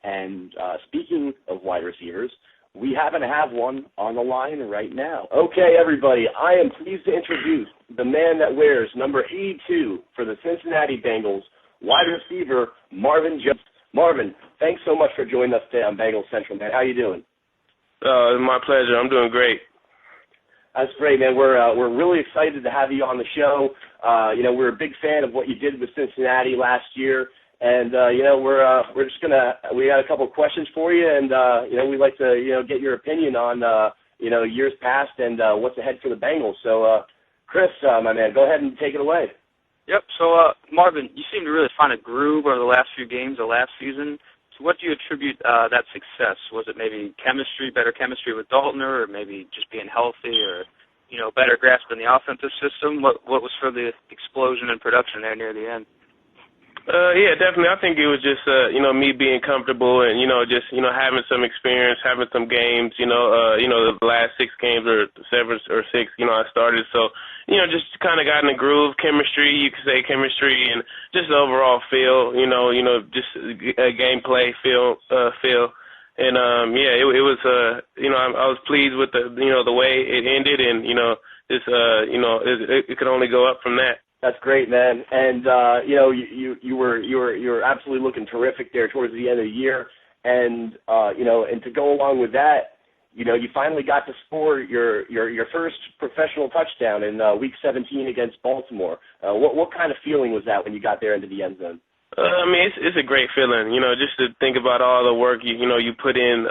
And speaking of wide receivers, we happen to have one on the line right now. Okay, everybody, I am pleased to introduce the man that wears number 82 for the Cincinnati Bengals, wide receiver Marvin Jones. Marvin, thanks so much for joining us today on Bengals Central, man. How you doing? It's my pleasure. I'm doing great. That's great, man. We're really excited to have you on the show. We're a big fan of what you did with Cincinnati last year, and we got a couple of questions for you, and we'd like to get your opinion on years past and what's ahead for the Bengals. So, Chris, my man, go ahead and take it away. Yep. So, Marvin, you seem to really find a groove over the last few games of last season. So what do you attribute that success? Was it maybe chemistry, better chemistry with Dalton, or maybe just being healthy, or better grasp in the offensive system? What was for the explosion in production there near the end? Yeah, definitely. I think it was just me being comfortable and just having some experience, having some games. The last 6 games or 7 or 6, I started. So just kind of got in the groove, chemistry. You could say chemistry, and just the overall feel. Just a gameplay feel. And it was. I was pleased with the way it ended, and it could only go up from that. That's great, man. And you were absolutely looking terrific there towards the end of the year. And and to go along with that, you finally got to score your first professional touchdown in Week 17 against Baltimore. What kind of feeling was that when you got there into the end zone? It's a great feeling, just to think about all the work you put in,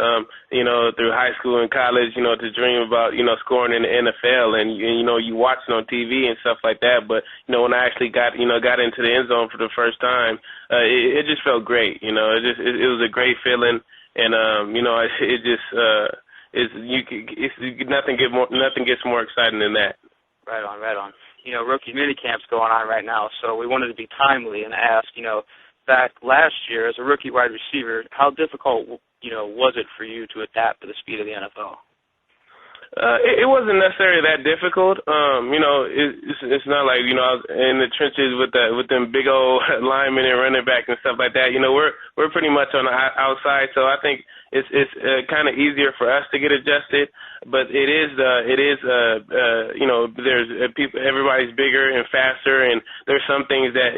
through high school and college, to dream about, scoring in the NFL, and you watch it on TV and stuff like that. But when I actually got into the end zone for the first time, it just felt great. It was a great feeling, and nothing gets more exciting than that. Right on. Rookie minicamp's going on right now, so we wanted to be timely and ask, back last year as a rookie wide receiver, how difficult, was it for you to adapt to the speed of the NFL? It wasn't necessarily that difficult. It's not like, I was in the trenches with them big old linemen and running back and stuff like that. We're pretty much on the outside, so I think it's kind of easier for us to get adjusted. But there's people, everybody's bigger and faster, and there's some things that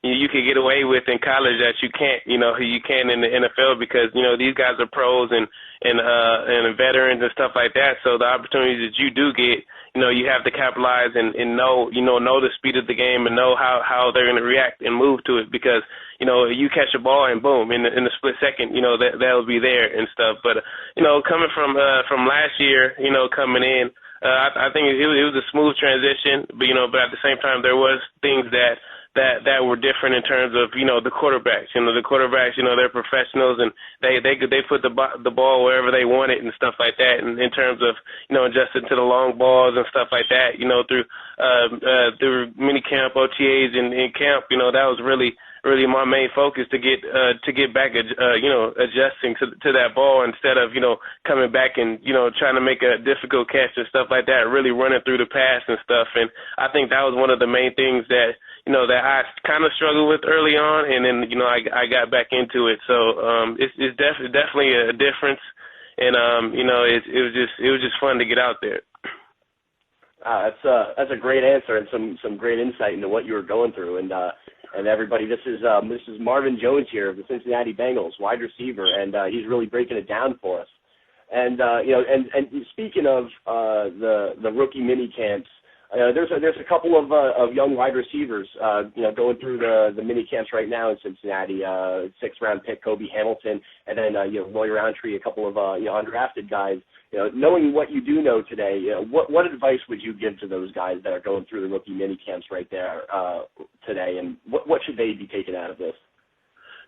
you can get away with in college that you can't in the NFL, because these guys are pros and veterans and stuff like that. So the opportunities that you do get, you have to capitalize and know the speed of the game and know how they're going to react and move to it, because you catch a ball and boom, in the split second, that'll be there and stuff. But coming from last year, coming in, I think it was a smooth transition. But but at the same time, there was things that were different in terms of the quarterbacks. The quarterbacks, they're professionals, and they put the ball wherever they want it and stuff like that. And in terms of adjusting to the long balls and stuff like that, through mini camp, OTAs, and in camp, that was really my main focus, to get back adjusting to that ball, instead of coming back and trying to make a difficult catch and stuff like that, really running through the pass and stuff. And I think that was one of the main things that that I kind of struggled with early on, and then I got back into it. So it's definitely a difference, and it was just fun to get out there. That's a great answer and some great insight into what you were going through. And everybody, this is Marvin Jones here of the Cincinnati Bengals, wide receiver, and he's really breaking it down for us. And and speaking of the rookie mini camps, there's a couple of young wide receivers going through the mini camps right now in Cincinnati. 6th-round pick Kobe Hamilton, and then Roy Roundtree, a couple of undrafted guys. Knowing what you do know today, what advice would you give to those guys that are going through the rookie mini camps right there today, and what should they be taking out of this?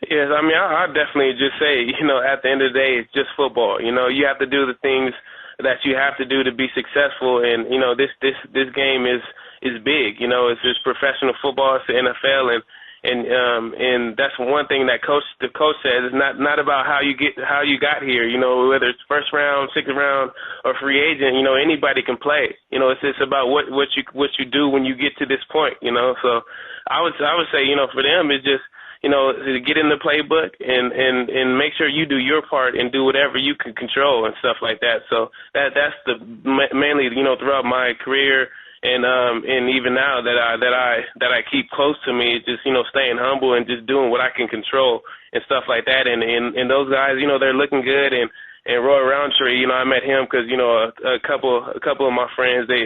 Yes, I'd definitely just say, at the end of the day, it's just football. You have to do the things that you have to do to be successful, and this game is is big. You know, it's just professional football, it's the NFL, and that's one thing that the coach says. It's not about how you got here. You know, whether it's first round, sixth round, or free agent. You know, anybody can play. You know, it's just about what you do when you get to this point. You know, so I would say, you know, for them it's just, you know, to get in the playbook and make sure you do your part and do whatever you can control and stuff like that. So that's mainly, you know, throughout my career and even now that I keep close to me, just, you know, staying humble and just doing what I can control and stuff like that. And those guys, you know, they're looking good. And Roy Roundtree, you know, I met him because, you know, a couple of my friends, they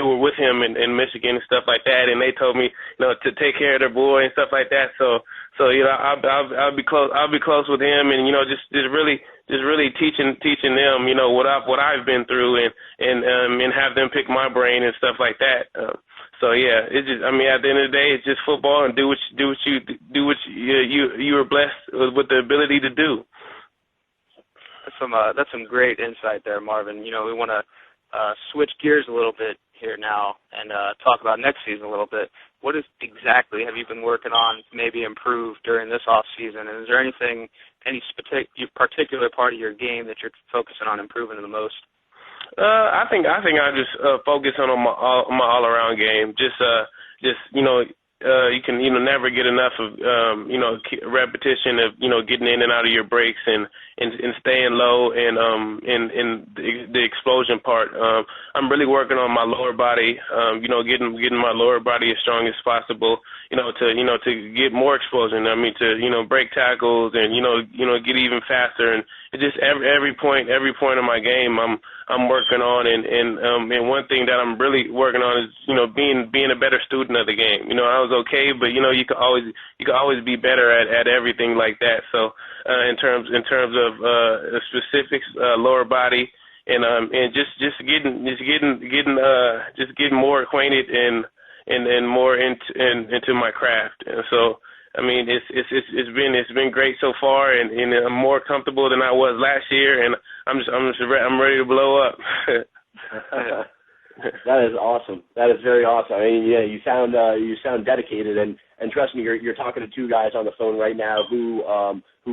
were with him in Michigan and stuff like that, and they told me, you know, to take care of their boy and stuff like that. So you know, I'll be close with him, and, you know, just really teaching them, you know, what I've been through, and have them pick my brain and stuff like that. So yeah, it's just, I mean, at the end of the day, it's just football, and do what you were blessed with the ability to do. That's some great insight there, Marvin. You know, we want to switch gears a little bit here now and talk about next season a little bit. What exactly have you been working on, maybe improve during this off season? And is there any particular part of your game that you're focusing on improving the most? I think I just focus on my all around game. Just you know. You can, you know, never get enough of, you know, repetition of, you know, getting in and out of your breaks and staying low and the explosion part. I'm really working on my lower body, you know, getting my lower body as strong as possible, to get more explosion. I mean, to, you know, break tackles and, you know, get even faster. And it just every point of my game I'm working on, and one thing that I'm really working on is, you know, being a better student of the game. You know, I was okay, but, you know, you could always be better at everything like that. So in terms of specifics, lower body, and just getting more acquainted and more into my craft. And so, I mean, it's been great so far, and I'm more comfortable than I was last year, and I'm ready to blow up. That is awesome. That is very awesome. I mean, yeah, you sound dedicated, and trust me, you're talking to two guys on the phone right now who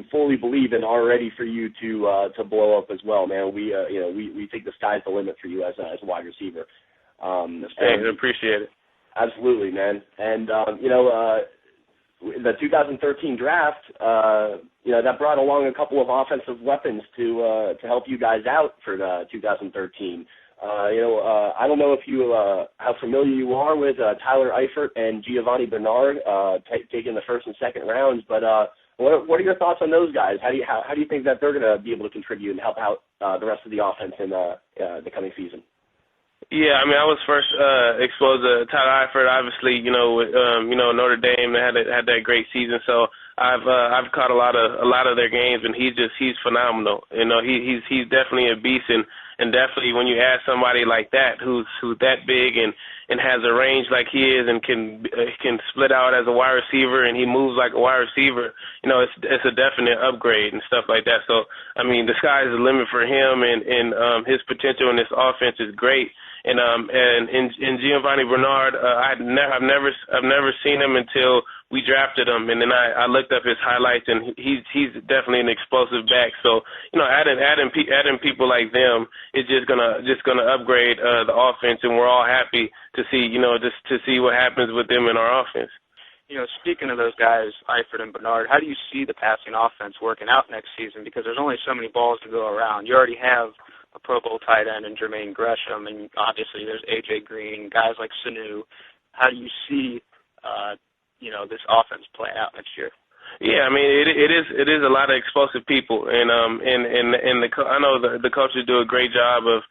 fully believe and are ready for you to blow up as well, man. We think the sky's the limit for you as a wide receiver. Thanks, I appreciate it. Absolutely, man. And the 2013 draft, that brought along a couple of offensive weapons to help you guys out for the 2013. I don't know if how familiar you are with Tyler Eifert and Giovanni Bernard taking the first and second rounds, but what are your thoughts on those guys? How do you think that they're going to be able to contribute and help out the rest of the offense in the coming season? Yeah, I mean, I was first exposed to Tyler Eifert, obviously, Notre Dame had that great season, so I've caught a lot of their games, and he's phenomenal. You know, he's definitely a beast, and definitely when you add somebody like that who's that big and has a range like he is and can split out as a wide receiver and he moves like a wide receiver, you know, it's a definite upgrade and stuff like that. So, I mean, the sky is the limit for him, and his potential in this offense is great. And Giovanni Bernard, I've never seen him until we drafted him, and then I looked up his highlights, and he's definitely an explosive back. So, you know, adding people like them is just gonna upgrade the offense, and we're all happy to see, you know, just to see what happens with them in our offense. You know, speaking of those guys, Eifert and Bernard, how do you see the passing offense working out next season? Because there's only so many balls to go around. You already have a Pro Bowl tight end in Jermaine Gresham, and obviously there's A.J. Green, guys like Sanu. How do you see, this offense playing out next year? Yeah, I mean, it is a lot of explosive people, and I know the coaches do a great job of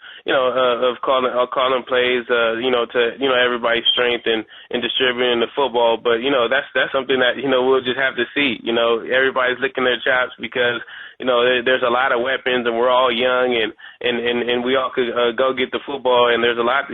calling plays, to everybody's strength and distributing the football. But that's something that we'll just have to see. Everybody's licking their chops because there's a lot of weapons, and we're all young, and we all could go get the football, and there's a lot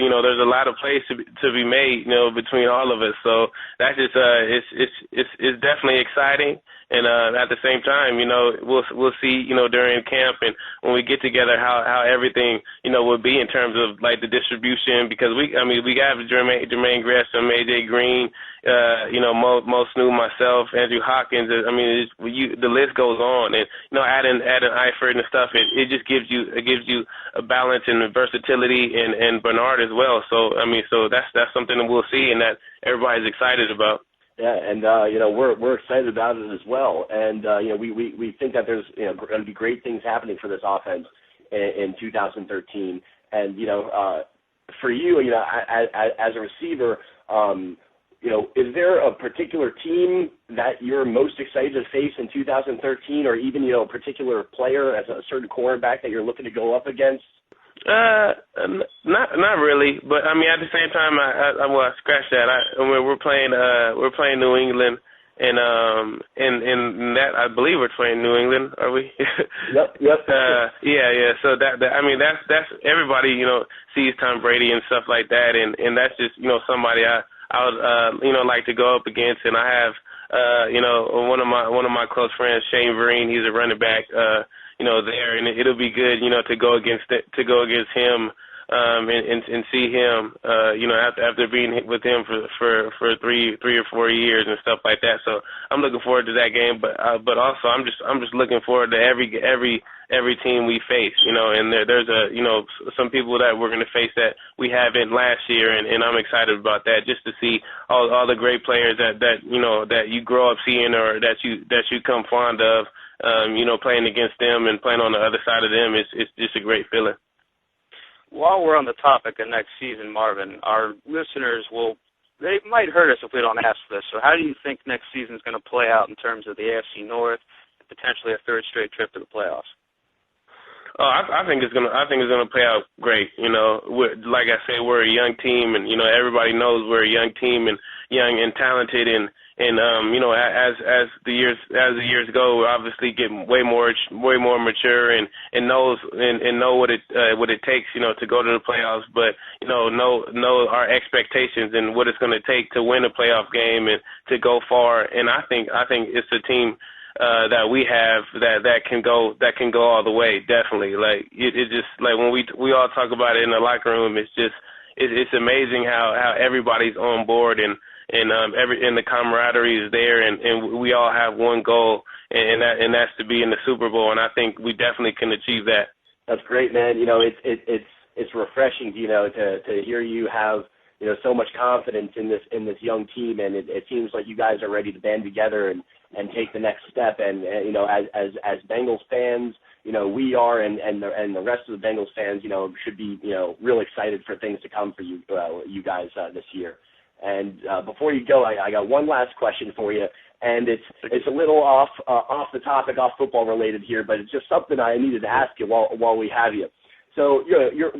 of plays to be made between all of us. So that's just it's definitely exciting. And at the same time, we'll see, during camp and when we get together how everything, will be in terms of like the distribution, because we got Jermaine Gresham, AJ Green, Mo Snow, myself, Andrew Hawkins. The list goes on, and adding Eifert and stuff, it just gives you a balance and a versatility, and Bernard as well. So so that's something that we'll see and that everybody's excited about. Yeah, and we're excited about it as well, and we think that there's going to be great things happening for this offense in 2013, and for you, as a receiver, is there a particular team that you're most excited to face in 2013, or even a particular player as a certain cornerback that you're looking to go up against? Not really, but at the same time, I scratch that. We're playing New England, and that I believe we're playing New England. Are we? Yep. Yeah. So that's everybody sees Tom Brady and stuff like that, and that's just somebody I would like to go up against, and I have one of my close friends, Shane Vereen. He's a running back. There, and it'll be good, to go against him, and see him, after being with him for 3 or 4 years and stuff like that. So I'm looking forward to that game, but also I'm just looking forward to every team we face, and there's some people that we're going to face that we haven't last year, and I'm excited about that, just to see all the great players that you grow up seeing, or that you come fond of. Playing against them and playing on the other side of them, it's just a great feeling. While we're on the topic of next season, Marvin, our listeners they might hurt us if we don't ask this. So how do you think next season is going to play out in terms of the AFC North and potentially a third straight trip to the playoffs? Oh, I think it's gonna play out great. Like I say, we're a young team, and everybody knows we're a young team and young and talented, and as the years go, we're obviously getting way more mature and know what it takes to go to the playoffs, but know our expectations and what it's going to take to win a playoff game and to go far. And I think it's a team that we have that can go all the way, definitely. Like it just, like when we all talk about it in the locker room, it's amazing how everybody's on board, and the camaraderie is there, and we all have one goal, and that's to be in the Super Bowl, and I think we definitely can achieve that. That's great, man. It's refreshing, to hear you have so much confidence in this young team, and it seems like you guys are ready to band together and take the next step. And as Bengals fans, we are, and the rest of the Bengals fans, should be real excited for things to come for you guys this year. And before you go, I got one last question for you, and it's a little off the topic, off football related here, but it's just something I needed to ask you while we have you. So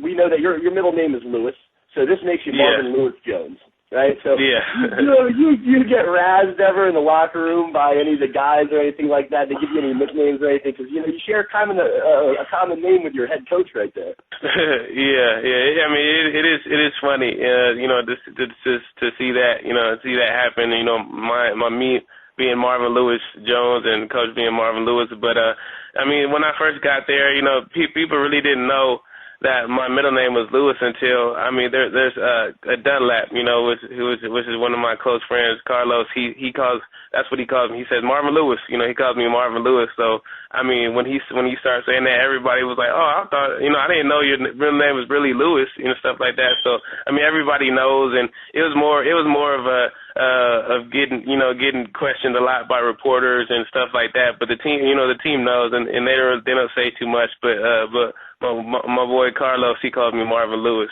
we know that your middle name is Lewis, so this makes you Marvin Lewis Jones, right? So yeah. you get razzed ever in the locker room by any of the guys or anything like that? They give you any nicknames or anything? Because you share kind of a common name with your head coach right there. Yeah. It is funny, to see that happen. Me being Marvin Lewis Jones and Coach being Marvin Lewis. But when I first got there, people really didn't know that my middle name was Lewis until there's a Dunlap, which is one of my close friends, Carlos. That's what he calls me. He says Marvin Lewis. He calls me Marvin Lewis. So when he started saying that, everybody was like, oh, I thought I didn't know your real name was really Lewis, stuff like that. So everybody knows, and it was more of of getting questioned a lot by reporters and stuff like that. But the team knows, and they don't say too much. But my boy Carlos, he called me Marvin Lewis.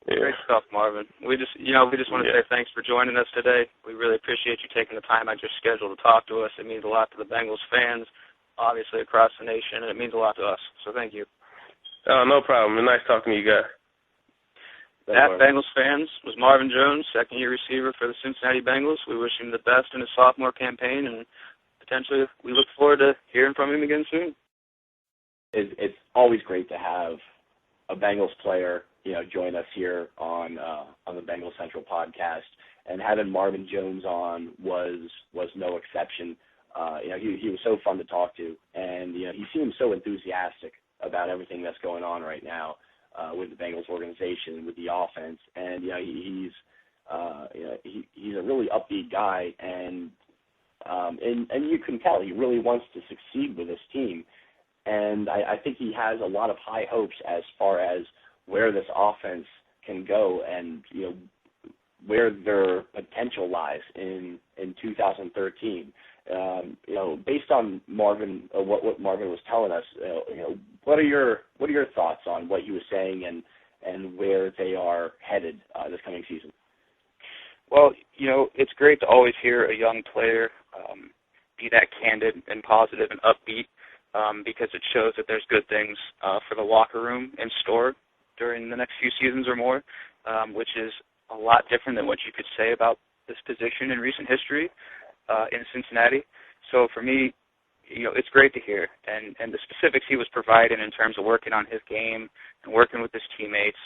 Yeah. Great stuff, Marvin. We just want to say thanks for joining us today. We really appreciate you taking the time out your schedule to talk to us. It means a lot to the Bengals fans, obviously across the nation, and it means a lot to us. So thank you. Oh, no problem. Nice talking to you guys. That, Bengals fans, was Marvin Jones, second-year receiver for the Cincinnati Bengals. We wish him the best in his sophomore campaign, and potentially we look forward to hearing from him again soon. It's always great to have a Bengals player, join us here on the Bengals Central podcast. and having Marvin Jones on was no exception. He was so fun to talk to, and he seems so enthusiastic about everything that's going on right now with the Bengals organization, with the offense, and he's a really upbeat guy, and you can tell he really wants to succeed with his team, and I think he has a lot of high hopes as far as where this offense can go, and where their potential lies in 2013. Based on Marvin, what Marvin was telling us, what are your thoughts on what he was saying and where they are headed this coming season? Well, it's great to always hear a young player be that candid and positive and upbeat, because it shows that there's good things for the locker room in store during the next few seasons or more, which is a lot different than what you could say about this position in recent history in Cincinnati. So for me, it's great to hear. And the specifics he was providing in terms of working on his game and working with his teammates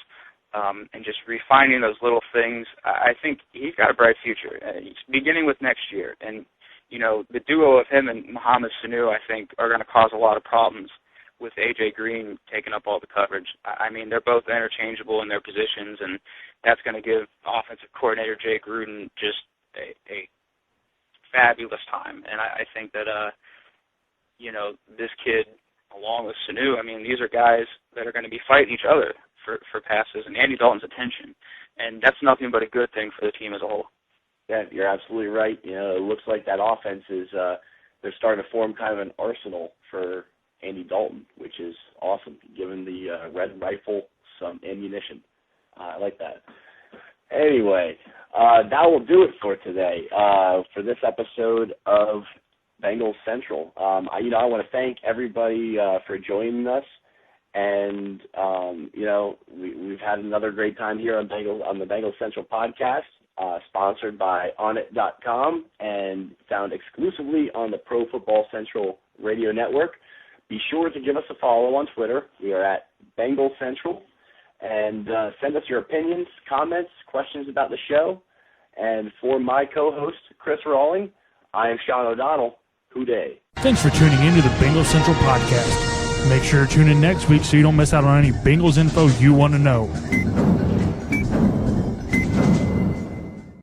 and just refining those little things, I think he's got a bright future, beginning with next year. And, the duo of him and Mohamed Sanu, I think, are going to cause a lot of problems with A.J. Green taking up all the coverage. I mean, they're both interchangeable in their positions, and that's going to give offensive coordinator Jay Gruden just a fabulous time. And I think that, this kid, along with Sanu, I mean, these are guys that are going to be fighting each other for passes and Andy Dalton's attention. And that's nothing but a good thing for the team as a whole. Yeah, you're absolutely right. It looks like that offense is they're starting to form kind of an arsenal for Andy Dalton, which is awesome, giving the red rifle some ammunition. I like that. Anyway, that will do it for today, for this episode of Bengals Central. I want to thank everybody for joining us, and we've had another great time here on the Bengals Central podcast, sponsored by onit.com and found exclusively on the Pro Football Central radio network. Be sure to give us a follow on Twitter. We are at BengalsCentral. And send us your opinions, comments, questions about the show. And for my co-host, Chris Rawling, I am Sean O'Donnell. Hooday. Thanks for tuning in to the Bengals Central podcast. Make sure to tune in next week so you don't miss out on any Bengals info you want to know.